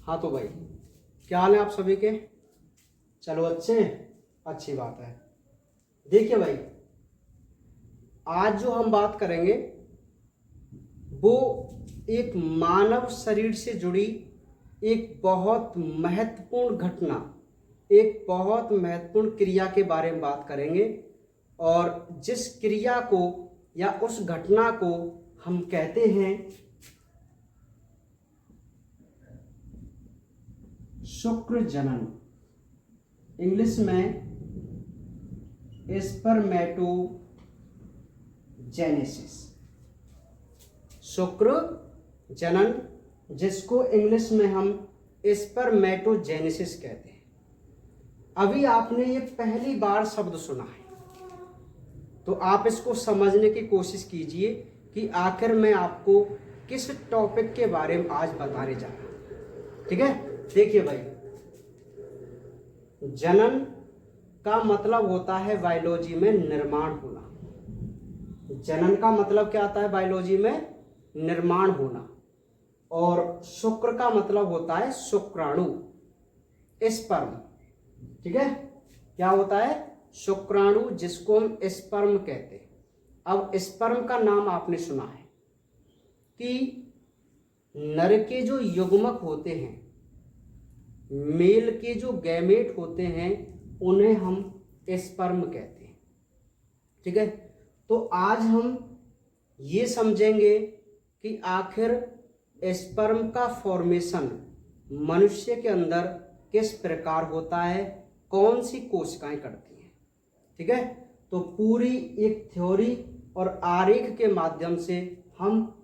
हाँ तो भाई, क्या हाल है आप सभी के? चलो अच्छे हैं, अच्छी बात है। देखिए भाई, आज जो हम बात करेंगे वो एक मानव शरीर से जुड़ी एक बहुत महत्वपूर्ण घटना, एक बहुत महत्वपूर्ण क्रिया के बारे में बात करेंगे। और जिस क्रिया को या उस घटना को हम कहते हैं शुक्र जनन, इंग्लिश में स्पर्मेटोजेनेसिस। शुक्र जनन, जिसको इंग्लिश में हम स्पर्मेटोजेनेसिस कहते हैं। अभी आपने ये पहली बार शब्द सुना है, तो आप इसको समझने की कोशिश कीजिए कि आखिर मैं आपको किस टॉपिक के बारे में आज बताने जा रहा हूं। ठीक है, देखिए भाई, जनन का मतलब होता है बायोलॉजी में निर्माण होना। जनन का मतलब क्या आता है बायोलॉजी में? निर्माण होना। और शुक्र का मतलब होता है शुक्राणु, स्पर्म। ठीक है, क्या होता है? शुक्राणु, जिसको हम स्पर्म कहते हैं। अब स्पर्म का नाम आपने सुना है कि नर के जो युग्मक होते हैं, मेल के जो गैमेट होते हैं, उन्हें हम स्पर्म कहते हैं। ठीक है, तो आज हम ये समझेंगे कि आखिर स्पर्म का फॉर्मेशन मनुष्य के अंदर किस प्रकार होता है, कौन सी कोशिकाएं करती हैं। ठीक है, तो पूरी एक थ्योरी और आरेख के माध्यम से हम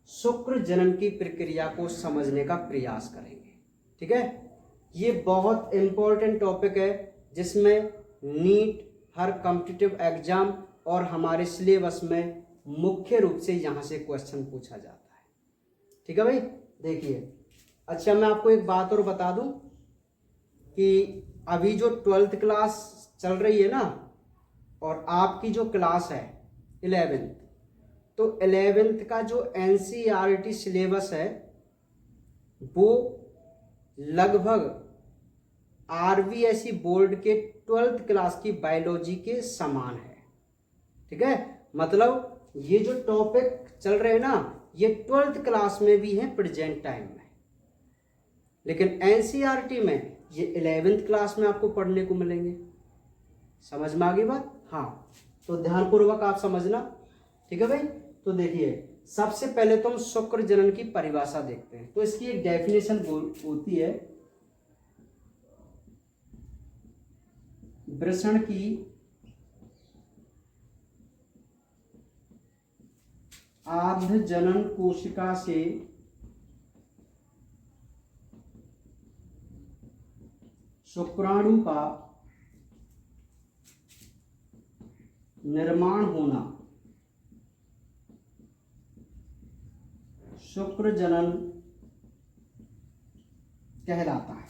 शुक्र जनन की प्रक्रिया को समझने का प्रयास करेंगे। ठीक है, ये बहुत इंपॉर्टेंट टॉपिक है जिसमें नीट, हर कॉम्पिटिटिव एग्जाम और हमारे सिलेबस में मुख्य रूप से यहाँ से क्वेश्चन पूछा जाता है। ठीक है भाई, देखिए, अच्छा मैं आपको एक बात और बता दूं कि अभी जो 12th क्लास चल रही है ना, और आपकी जो क्लास है 11th, तो 11th का जो NCERT सिलेबस है वो लगभग RBSE बोर्ड के 12th क्लास की बायोलॉजी के समान है। ठीक है, मतलब ये जो टॉपिक चल रहे हैं ना, ये 12th क्लास में भी है प्रेजेंट टाइम में, लेकिन NCERT में ये 11th क्लास में आपको पढ़ने को मिलेंगे। समझ में आ गई बात? हाँ, तो ध्यानपूर्वक आप समझना। ठीक है भाई, तो देखिए, सबसे पहले तो हम शुक्र जनन की परिभाषा देखते हैं। तो इसकी एक डेफिनेशन होती है, वृषण की आद्य जनन कोशिका से शुक्राणु का निर्माण होना शुक्र जनन कहलाता है।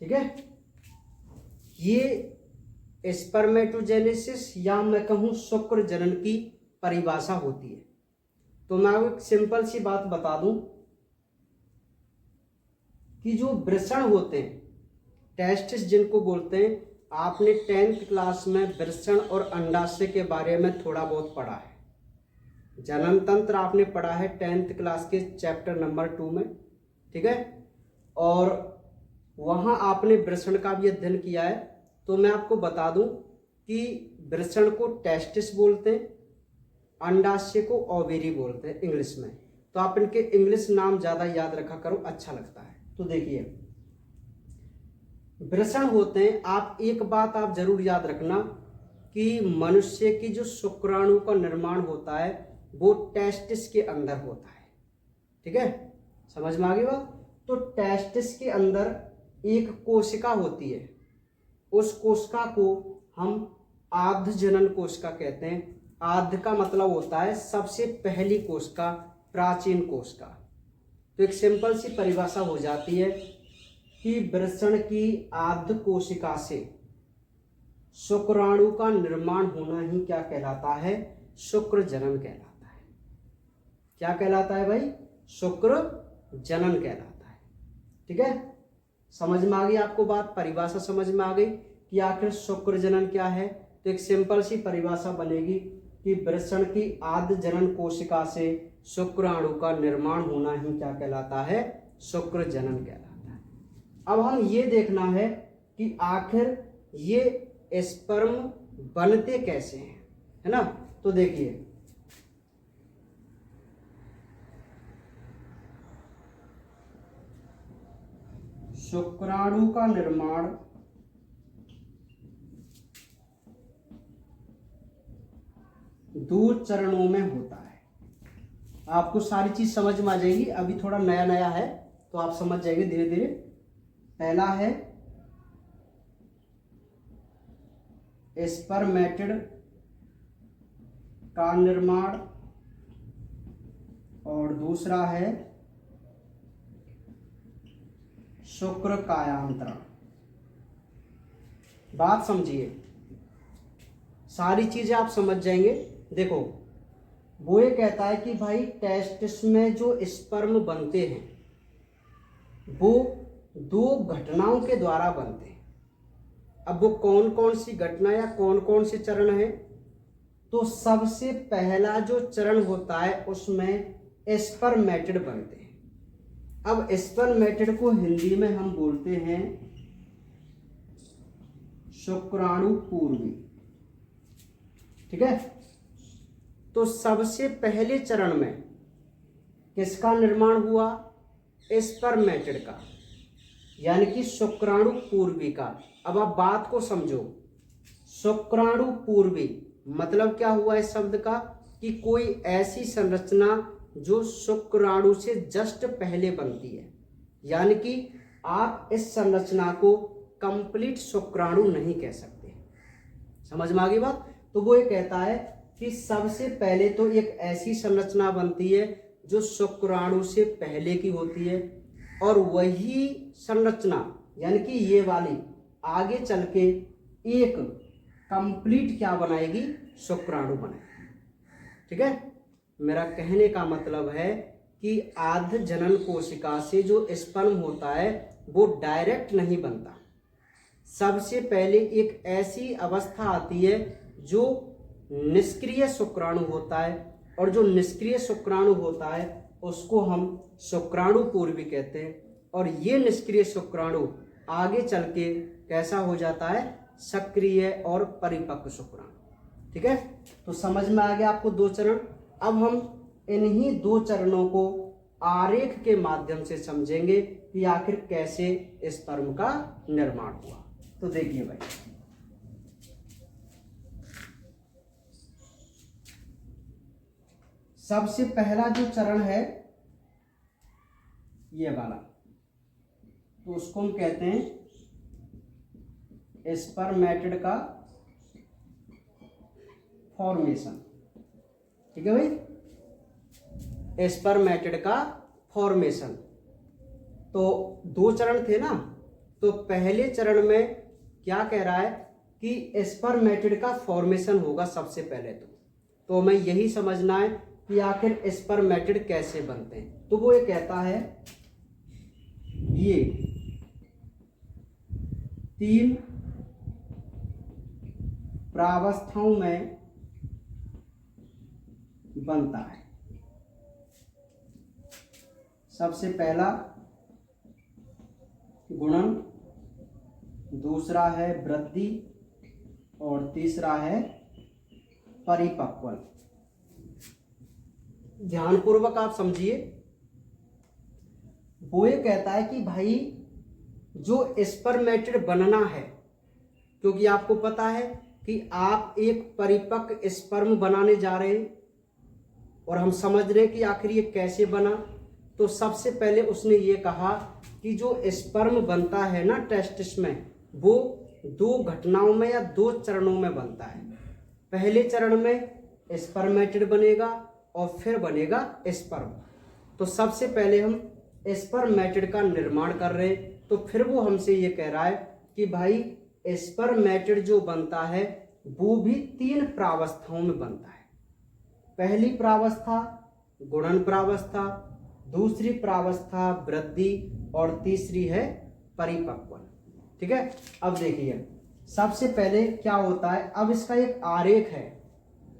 ठीक है, ये स्पर्मेटोजेनेसिस या मैं कहूं शुक्र जनन की परिभाषा होती है। तो मैं एक सिंपल सी बात बता दूं कि जो वृषण होते हैं, टेस्टिस जिनको बोलते हैं, आपने 10th क्लास में वृषण और अंडाशय के बारे में थोड़ा बहुत पढ़ा है। जनन तंत्र आपने पढ़ा है 10th क्लास के चैप्टर नंबर 2 में। ठीक है, और वहां आपने वृषण का भी अध्ययन किया है। तो मैं आपको बता दूं कि वृषण को टेस्टिस बोलते हैं, अंडाशय को ओवेरी बोलते हैं इंग्लिश में। तो आप इनके इंग्लिश नाम ज्यादा याद रखा करो, अच्छा लगता है। तो देखिए, वृषण होते हैं, आप एक बात आप जरूर याद रखना कि मनुष्य की जो शुक्राणु का निर्माण होता है वो टेस्टिस के अंदर होता है। ठीक है, समझ में आ गई बात? तो टेस्टिस के अंदर एक कोशिका होती है, उस कोशिका को हम आद्य जनन कोशिका कहते हैं। आद्य का मतलब होता है सबसे पहली कोशिका, प्राचीन कोशिका। तो एक सिंपल सी परिभाषा हो जाती है कि वृषण की आद्य कोशिका से शुक्राणु का निर्माण होना ही क्या कहलाता है? शुक्र जनन कहलाता है। क्या कहलाता है भाई? शुक्र जनन कहलाता है। ठीक है, समझ में आ गई आपको बात, परिभाषा समझ में आ गई कि आखिर शुक्र जनन क्या है। तो एक सिंपल सी परिभाषा बनेगी कि वृषण की आद्य जनन कोशिका से शुक्राणु का निर्माण होना ही क्या कहलाता है, शुक्र जनन कहलाता है। अब हम ये देखना है कि आखिर ये स्पर्म बनते कैसे हैं, है ना। तो देखिए, शुक्राणु का निर्माण दो चरणों में होता है। आपको सारी चीज समझ में आ जाएगी, अभी थोड़ा नया नया है तो आप समझ जाएंगे धीरे धीरे। पहला है स्पर्मेटिड का निर्माण और दूसरा है शुक्र कायांतरण। बात समझिए, सारी चीजें आप समझ जाएंगे। देखो, वो ये कहता है कि भाई टेस्टिस में जो स्पर्म बनते हैं वो दो घटनाओं के द्वारा बनते हैं। अब वो कौन कौन सी घटना या कौन कौन से चरण है, तो सबसे पहला जो चरण होता है उसमें स्पर्मेटिड बनते हैं। अब स्पर्मेटिड को हिंदी में हम बोलते हैं शुक्राणु पूर्वी, ठीक है। तो सबसे पहले चरण में किसका निर्माण हुआ, स्पर्मेटिड का, यानी कि शुक्राणु पूर्वी का। अब आप बात को समझो, शुक्राणु पूर्वी मतलब क्या हुआ इस शब्द का, कि कोई ऐसी संरचना जो शुक्राणु से जस्ट पहले बनती है, यानी कि आप इस संरचना को कंप्लीट शुक्राणु नहीं कह सकते। समझ में आ गई बात। तो वो ये कहता है कि सबसे पहले तो एक ऐसी संरचना बनती है जो शुक्राणु से पहले की होती है, और वही संरचना यानी कि ये वाली आगे चल के एक कंप्लीट क्या बनाएगी, शुक्राणु बनाएगी, ठीक है। मेरा कहने का मतलब है कि आद्य जनन कोशिका से जो स्पर्म होता है वो डायरेक्ट नहीं बनता। सबसे पहले एक ऐसी अवस्था आती है जो निष्क्रिय शुक्राणु होता है, और जो निष्क्रिय शुक्राणु होता है उसको हम शुक्राणु पूर्वी कहते हैं। और ये निष्क्रिय शुक्राणु आगे चल के कैसा हो जाता है, सक्रिय और परिपक्व शुक्राणु, ठीक है। तो समझ में आ गया आपको दो चरण। अब हम इन्हीं दो चरणों को आरेख के माध्यम से समझेंगे कि आखिर कैसे स्पर्म का निर्माण हुआ। तो देखिए भाई, सबसे पहला जो चरण है ये वाला, तो उसको हम कहते हैं स्पर्मेटिड का फॉर्मेशन, ठीक है भाई, स्पर्मेटिड का फॉर्मेशन। तो दो चरण थे ना, तो पहले चरण में क्या कह रहा है कि स्पर्मेटिड का फॉर्मेशन होगा सबसे पहले। तो हमें यही समझना है कि आखिर स्पर्मेटिड कैसे बनते हैं। तो वो ये कहता है ये तीन प्रावस्थाओं में बनता है। सबसे पहला गुणन, दूसरा है वृद्धि, और तीसरा है परिपक्वन। ध्यानपूर्वक आप समझिए। वो ये कहता है कि भाई जो स्पर्मेटिड बनना है, क्योंकि आपको पता है कि आप एक परिपक्व स्पर्म बनाने जा रहे हैं और हम समझ रहे हैं कि आखिर ये कैसे बना। तो सबसे पहले उसने ये कहा कि जो स्पर्म बनता है ना टेस्टिस में, वो दो घटनाओं में या दो चरणों में बनता है। पहले चरण में स्पर्मेटिड बनेगा और फिर बनेगा स्पर्म। तो सबसे पहले हम स्पर्मेटिड का निर्माण कर रहे हैं, तो फिर वो हमसे ये कह रहा है कि भाई स्पर्मेटिड जो बनता है वो भी तीन प्रावस्थाओं में बनता है। पहली प्रावस्था गुणन प्रावस्था, दूसरी प्रावस्था वृद्धि और तीसरी है परिपक्वन। ठीक है, अब देखिए सबसे पहले क्या होता है, अब इसका एक आरेख है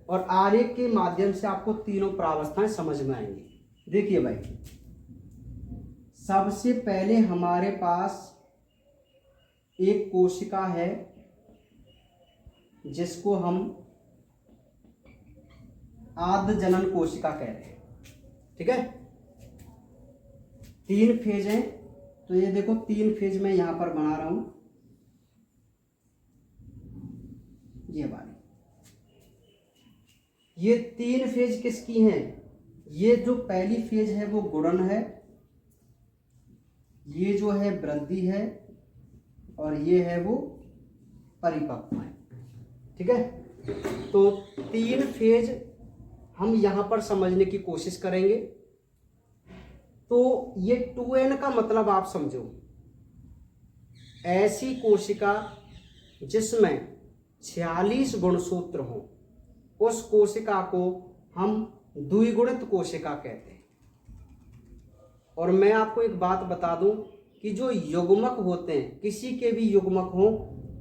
और आरेख के माध्यम से आपको तीनों प्रावस्थाएं समझ में आएंगी। देखिए भाई, सबसे पहले हमारे पास एक कोशिका है जिसको हम आद्य जनन कोशिका कहते हैं। ठीक है, 3 फेज हैं, तो ये देखो 3 फेज में यहां पर बना रहा हूं, ये वाली। ये 3 फेज किसकी हैं? ये जो पहली फेज है वो गुणन है, ये जो है वृद्धि है, और ये है वो परिपक्व है। ठीक है, तो 3 फेज हम यहां पर समझने की कोशिश करेंगे। तो ये 2n का मतलब आप समझो, ऐसी कोशिका जिसमें 46 गुणसूत्र हो, उस कोशिका को हम द्विगुणित कोशिका कहते हैं। और मैं आपको एक बात बता दूं कि जो युग्मक होते हैं, किसी के भी युग्मक हो,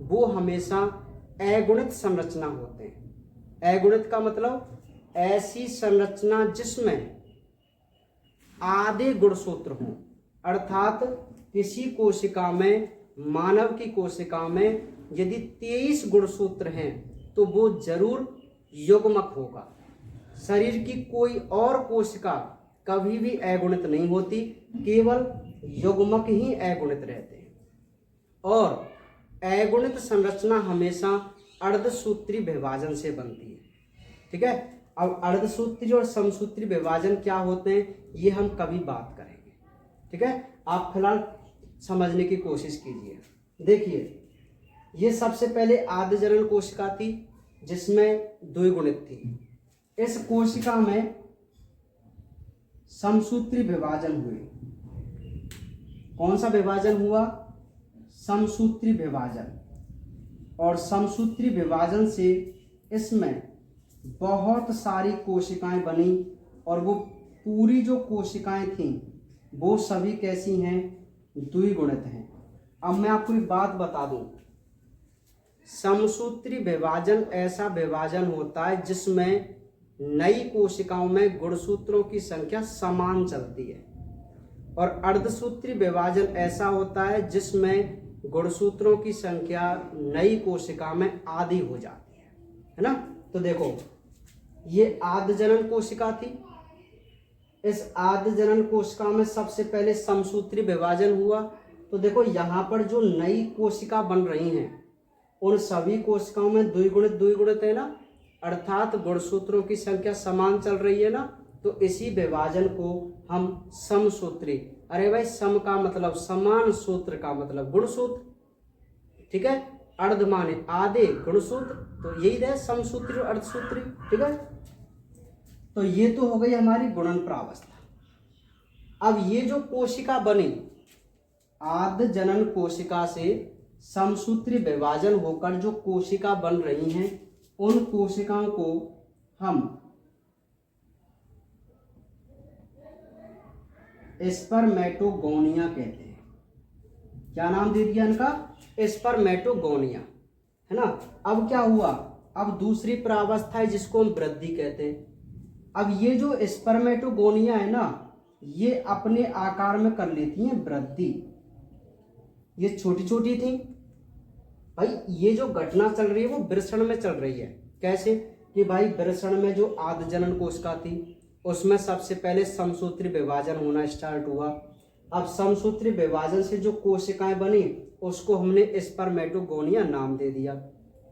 वो हमेशा अगुणित संरचना होते हैं। अगुणित का मतलब ऐसी संरचना जिसमें आधे गुणसूत्र हों, अर्थात किसी कोशिका में, मानव की कोशिका में यदि 23 गुणसूत्र हैं तो वो जरूर युग्मक होगा। शरीर की कोई और कोशिका कभी भी अगुणित नहीं होती, केवल युग्मक ही अगुणित रहते हैं। और अगुणित संरचना हमेशा अर्धसूत्री विभाजन से बनती है। ठीक है, अब अर्धसूत्री और समसूत्री विभाजन क्या होते हैं ये हम कभी बात करेंगे। ठीक है, आप फिलहाल समझने की कोशिश कीजिए। देखिए, ये सबसे पहले आद्य जनन कोशिका थी जिसमें द्विगुणित थी। इस कोशिका में समसूत्री विभाजन हुए। कौन सा विभाजन हुआ? समसूत्री विभाजन। और समसूत्री विभाजन से इसमें बहुत सारी कोशिकाएं बनी, और वो पूरी जो कोशिकाएं थीं वो सभी कैसी हैं? द्विगुणित हैं। अब मैं आपको एक बात बता दूं, समसूत्री विभाजन ऐसा विभाजन होता है जिसमें नई कोशिकाओं में गुणसूत्रों की संख्या समान चलती है, और अर्धसूत्री विभाजन ऐसा होता है जिसमें गुणसूत्रों की संख्या नई कोशिका में आधी हो जाती है ना। तो देखो, ये आद्य जनन कोशिका थी। इस आद्य जनन कोशिका में सबसे पहले समसूत्री विभाजन हुआ। तो देखो, यहाँ पर जो नई कोशिका बन रही हैं उन सभी कोशिकाओं में द्विगुणित है ना, अर्थात गुणसूत्रों की संख्या समान चल रही है ना। तो इसी विभाजन को हम समसूत्री, अरे भाई सम का मतलब समान, सूत्र का मतलब गुणसूत्र। ठीक है, अर्ध माने आधे, गुणसूत्र, तो यही रहे समसूत्री और अर्धसूत्री। ठीक है, तो ये तो हो गई हमारी गुणन प्रावस्था। अब ये जो कोशिका बनी, आद्य जनन कोशिका से समसूत्री विभाजन होकर जो कोशिका बन रही हैं, उन कोशिकाओं को हम स्पर्मेटोगोनिया कहते हैं। क्या नाम दे दिया इनका? स्पर्मेटोगोनिया, है ना। अब क्या हुआ? अब दूसरी प्रावस्था है जिसको हम वृद्धि कहते हैं। अब ये जो स्पर्मेटोगोनिया है ना, ये अपने आकार में कर लेती हैं वृद्धि। ये छोटी छोटी थी भाई। ये जो घटना चल रही है वो वृषण में चल रही है। कैसे कि भाई, वृषण में जो आद्य जनन कोशिका थी उसमें सबसे पहले समसूत्री विभाजन होना स्टार्ट हुआ। अब समसूत्री विभाजन से जो कोशिकाएं बनी उसको हमने स्पर्मेटोगोनिया नाम दे दिया।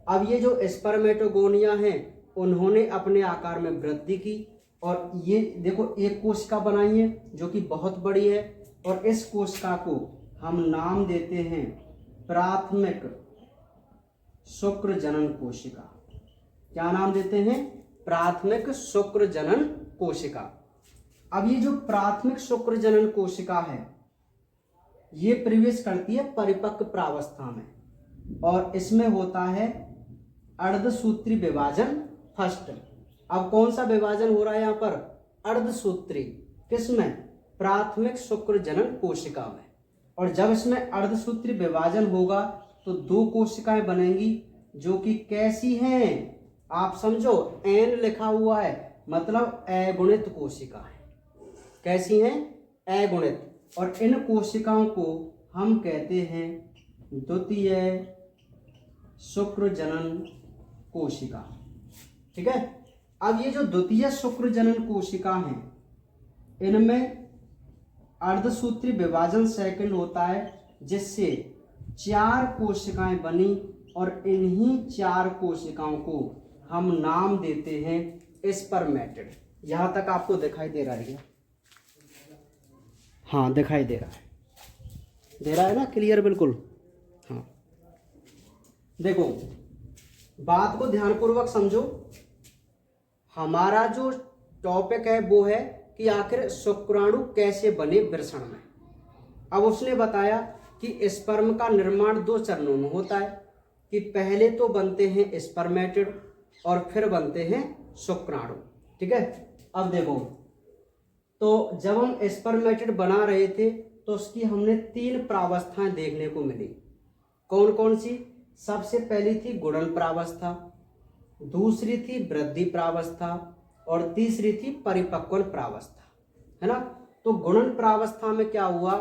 अब ये जो स्पर्मेटोगोनिया हैं उन्होंने अपने आकार में वृद्धि की, और ये देखो एक कोशिका बनाई है जो कि बहुत बड़ी है, और इस कोशिका को हम नाम देते हैं प्राथमिक शुक्र जनन कोशिका। क्या नाम देते हैं? प्राथमिक शुक्र जनन कोशिका। अब ये जो प्राथमिक शुक्र जनन कोशिका है ये प्रवेश करती है परिपक्व प्रावस्था में, और इसमें होता है अर्धसूत्री विभाजन फर्स्ट। अब कौन सा विभाजन हो रहा है यहाँ पर? अर्धसूत्री। किसमें? प्राथमिक शुक्र जनन कोशिका में। और जब इसमें अर्धसूत्री विभाजन होगा तो 2 कोशिकाएं बनेंगी जो कि कैसी हैं, आप समझो, एन लिखा हुआ है मतलब अगुणित कोशिका है। कैसी हैं? अगुणित। और इन कोशिकाओं को हम कहते हैं द्वितीय शुक्र जनन कोशिका। ठीक है। अब ये जो द्वितीय शुक्र जनन कोशिका हैं, इनमें अर्धसूत्री विभाजन सेकंड होता है जिससे 4 कोशिकाएं बनी और इन्हीं 4 कोशिकाओं को हम नाम देते हैं स्पर्मेटिड। यहां तक आपको दिखाई दे रहा है क्या? हाँ, दिखाई दे रहा है ना, क्लियर बिल्कुल। हाँ, देखो बात को ध्यानपूर्वक समझो। हमारा जो टॉपिक है वो है कि आखिर शुक्राणु कैसे बने वृषण में। अब उसने बताया कि स्पर्म का निर्माण 2 चरणों में होता है कि पहले तो बनते हैं स्पर्मेटिड और फिर बनते हैं शुक्राणु। ठीक है। अब देखो, तो जब हम स्पर्मेटिड बना रहे थे तो उसकी हमने 3 प्रावस्थाएं देखने को मिली। कौन कौन सी? सबसे पहली थी गुणन प्रावस्था, दूसरी थी वृद्धि प्रावस्था और तीसरी थी परिपक्वन प्रावस्था, है ना। तो गुणन प्रावस्था में क्या हुआ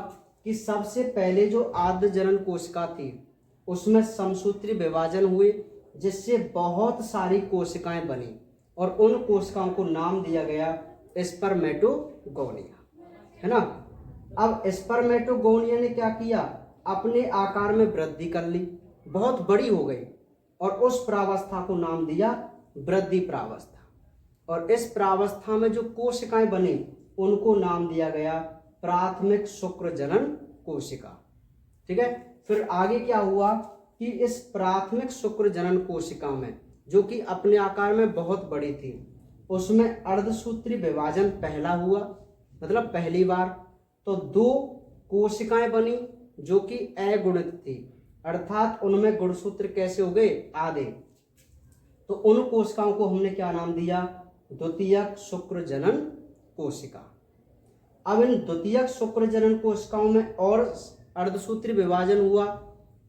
कि सबसे पहले जो आद्य जनन कोशिका थी उसमें समसूत्री विभाजन हुए जिससे बहुत सारी कोशिकाएं बनी और उन कोशिकाओं को नाम दिया गया स्पर्मेटोगोनिया, है ना। अब स्पर्मेटोगोनिया ने क्या किया, अपने आकार में वृद्धि कर ली, बहुत बड़ी हो गई और उस प्रावस्था को नाम दिया वृद्धि प्रावस्था। और इस प्रावस्था में जो कोशिकाएं बनी उनको नाम दिया गया प्राथमिक शुक्र जनन कोशिका। ठीक है। फिर आगे क्या हुआ कि इस प्राथमिक शुक्र जनन कोशिका में, जो कि अपने आकार में बहुत बड़ी थी, उसमें अर्धसूत्री विभाजन पहला हुआ, मतलब पहली बार। तो 2 कोशिकाएं बनी जो कि अगुणित थी, अर्थात उनमें गुणसूत्र कैसे हो गए? आधे। तो उन कोशिकाओं को हमने क्या नाम दिया? द्वितीयक शुक्र जनन कोशिका। अब इन द्वितीयक शुक्र जनन कोशिकाओं में और अर्धसूत्री विभाजन हुआ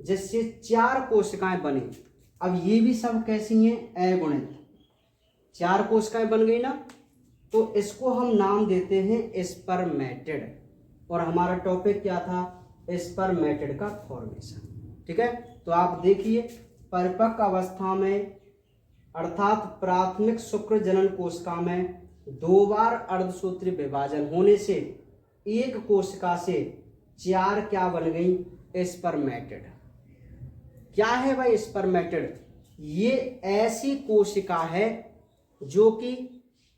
जिससे 4 कोशिकाएं बनी। अब ये भी सब कैसी हैं? अगुणित। 4 कोशिकाएं बन गई ना, तो इसको हम नाम देते हैं स्पर्मेटिड। और हमारा टॉपिक क्या था? स्पर्मेटिड का फॉर्मेशन। ठीक है। तो आप देखिए, परिपक्व अवस्था में अर्थात प्राथमिक शुक्र जनन कोशिका में 2 बार अर्धसूत्री विभाजन होने से एक कोशिका से 4 क्या बन गई? स्पर्मेटिड। क्या है भाई स्पर्मेटिड? ये ऐसी कोशिका है जो कि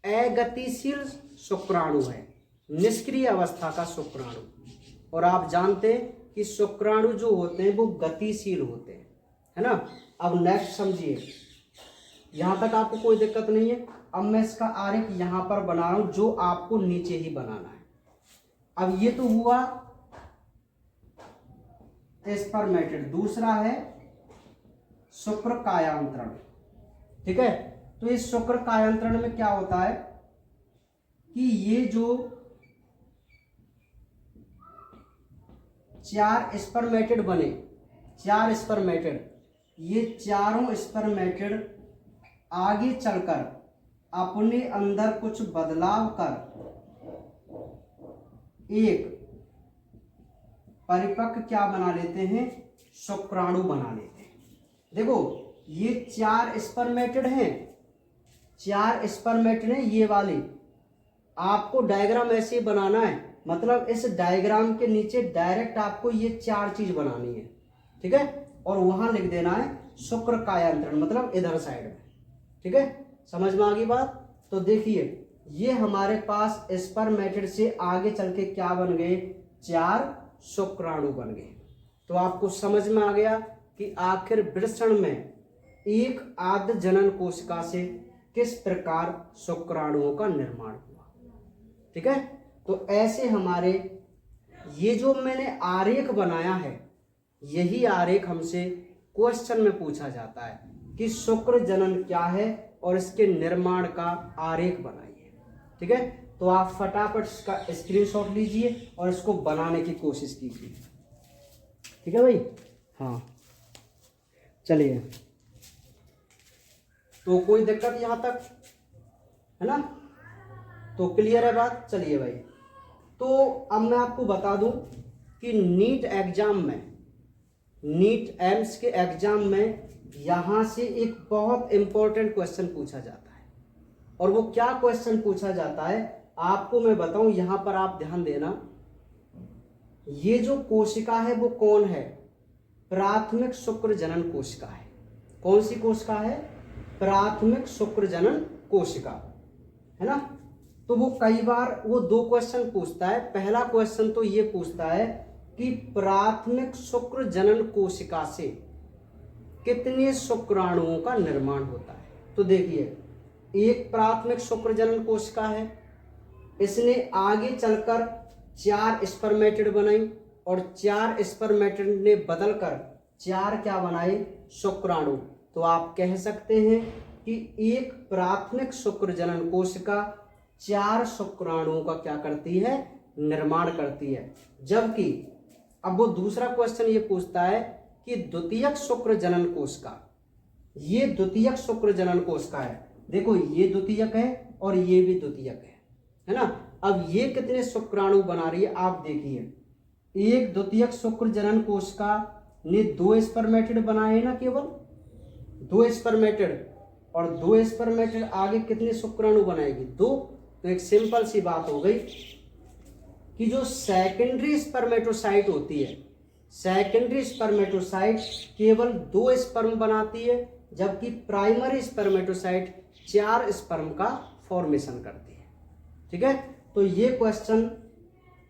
अगतिशील शुक्राणु है, निष्क्रिय अवस्था का शुक्राणु। और आप जानते हैं कि शुक्राणु जो होते हैं वो गतिशील होते हैं, है ना। अब नेक्स्ट समझिए, यहां तक आपको कोई दिक्कत नहीं है। अब मैं इसका आरेख यहां पर बना रहा हूं जो आपको नीचे ही बनाना है। अब ये तो हुआ स्पर्मेटिड, दूसरा है शुक्र कायांतरण। ठीक है। तो इस शुक्र कायांतरण में क्या होता है कि ये जो 4 स्पर्मेटिड बने, 4 स्पर्मेटिड, ये चारों स्पर्मेटिड आगे चलकर अपने अंदर कुछ बदलाव कर एक परिपक्व क्या बना लेते हैं? शुक्राणु बना लेते हैं। देखो, ये 4 स्पर्मेटिड हैं, 4 स्पर्मेटिड हैं ये वाले। आपको डायग्राम ऐसे ही बनाना है, मतलब इस डायग्राम के नीचे डायरेक्ट आपको ये 4 चीज बनानी है। ठीक है। और वहां लिख देना है शुक्र कायांतरण, मतलब इधर साइड में। ठीक है, समझ में आ गई बात? तो देखिए, ये हमारे पास स्पर्मेटिड से आगे चल के क्या बन गए? 4 शुक्राणु बन गए। तो आपको समझ में आ गया कि आखिर वृषण में एक आद्य जनन कोशिका से किस प्रकार शुक्राणुओं का निर्माण हुआ। ठीक है। तो ऐसे हमारे ये जो मैंने आरेख बनाया है, यही आरेख हमसे क्वेश्चन में पूछा जाता है कि शुक्र जनन क्या है और इसके निर्माण का आरेख बनाइए। ठीक है। तो आप फटाफट इसका स्क्रीनशॉट लीजिए और इसको बनाने की कोशिश कीजिए। ठीक है भाई, हाँ चलिए, तो कोई दिक्कत यहाँ तक है ना? तो क्लियर है बात। चलिए भाई, तो अब मैं आपको बता दूं कि नीट एग्जाम में, नीट एम्स के एग्जाम में यहां से एक बहुत इंपॉर्टेंट क्वेश्चन पूछा जाता है। और वो क्या क्वेश्चन पूछा जाता है आपको मैं बताऊं, यहां पर आप ध्यान देना। ये जो कोशिका है वो कौन है? प्राथमिक शुक्र जनन कोशिका है। कौन सी कोशिका है? प्राथमिक शुक्र जनन कोशिका, है ना? तो वो कई बार वो दो क्वेश्चन पूछता है। पहला क्वेश्चन तो ये पूछता है कि प्राथमिक शुक्र जनन कोशिका से कितने शुक्राणुओं का निर्माण होता है। तो देखिए, एक प्राथमिक शुक्र जनन कोशिका है, इसने आगे चलकर 4 स्पर्मेटिड बनाई और 4 स्पर्मेटिड ने बदलकर 4 क्या बनाए? शुक्राणु। तो आप कह सकते हैं कि एक प्राथमिक शुक्र जनन कोशिका 4 शुक्राणुओं का क्या करती है? निर्माण करती है। जबकि अब वो दूसरा क्वेश्चन ये पूछता है कि द्वितीयक शुक्र जनन कोशिका, ये द्वितीयक शुक्र जनन कोशिका है, देखो ये द्वितीयक है और ये भी द्वितीयक है ना? अब ये कितने शुक्राणु बना रही है आप देखिए। एक द्वितीयक शुक्र जनन कोशिका ने 2 स्पर्मेटिड बनाए ना, केवल 2 स्पर्मेटिड, और 2 स्पर्मेटिड आगे कितने शुक्राणु बनाएगी? 2। तो एक सिंपल सी बात हो गई कि जो सेकेंडरी स्पर्मेटोसाइट होती है, सेकेंडरी स्पर्मेटोसाइट केवल 2 स्पर्म बनाती है, जबकि प्राइमरी स्पर्मेटोसाइट 4 स्पर्म का फॉर्मेशन करती है। ठीक है, तो ये क्वेश्चन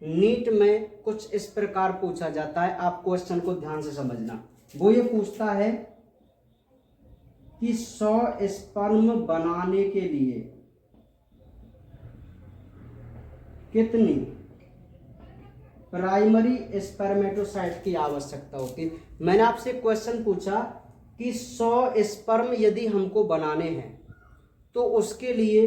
नीट में कुछ इस प्रकार पूछा जाता है। आप क्वेश्चन को ध्यान से समझना। वो ये पूछता है कि 100 स्पर्म बनाने के लिए कितनी प्राइमरी स्पर्मेटोसाइट की आवश्यकता होती है। मैंने आपसे क्वेश्चन पूछा कि 100 स्पर्म यदि हमको बनाने हैं तो उसके लिए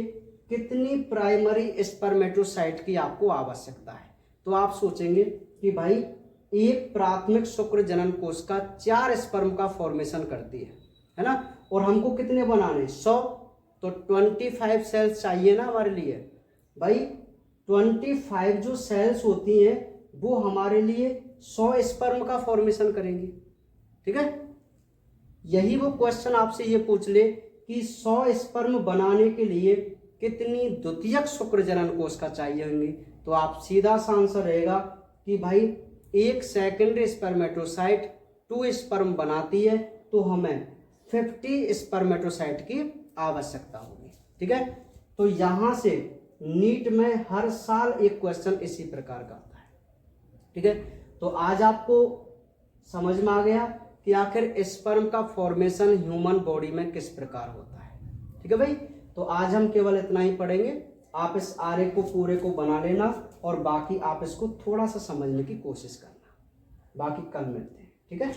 कितनी प्राइमरी स्पर्मेटोसाइट की आपको आवश्यकता है। तो आप सोचेंगे कि भाई एक प्राथमिक शुक्र जनन कोशिका 4 स्पर्म का फॉर्मेशन करती है ना? और हमको कितने बनाने? 100। तो 25 सेल्स चाहिए ना हमारे लिए भाई। 25 जो सेल्स होती हैं वो हमारे लिए 100 स्पर्म का फॉर्मेशन करेंगी। ठीक है, यही वो क्वेश्चन आपसे ये पूछ ले कि 100 स्पर्म बनाने के लिए कितनी द्वितीयक शुक्र जनन कोशिका चाहिए होंगी। तो आप सीधा सा आंसर रहेगा कि भाई एक सेकेंडरी स्पर्मेटोसाइट 2 स्पर्म बनाती है, तो हमें 50 स्पर्मेटोसाइट की आवश्यकता होगी। ठीक है, तो यहां से नीट में हर साल एक क्वेश्चन इसी प्रकार का आता है। ठीक है, तो आज आपको समझ में आ गया कि आखिर स्पर्म का फॉर्मेशन ह्यूमन बॉडी में किस प्रकार होता है। ठीक है भाई, तो आज हम केवल इतना ही पढ़ेंगे। आप इस आरेख को पूरे को बना लेना और बाकी आप इसको थोड़ा सा समझने की कोशिश करना। बाकी कल मिलते हैं। ठीक है।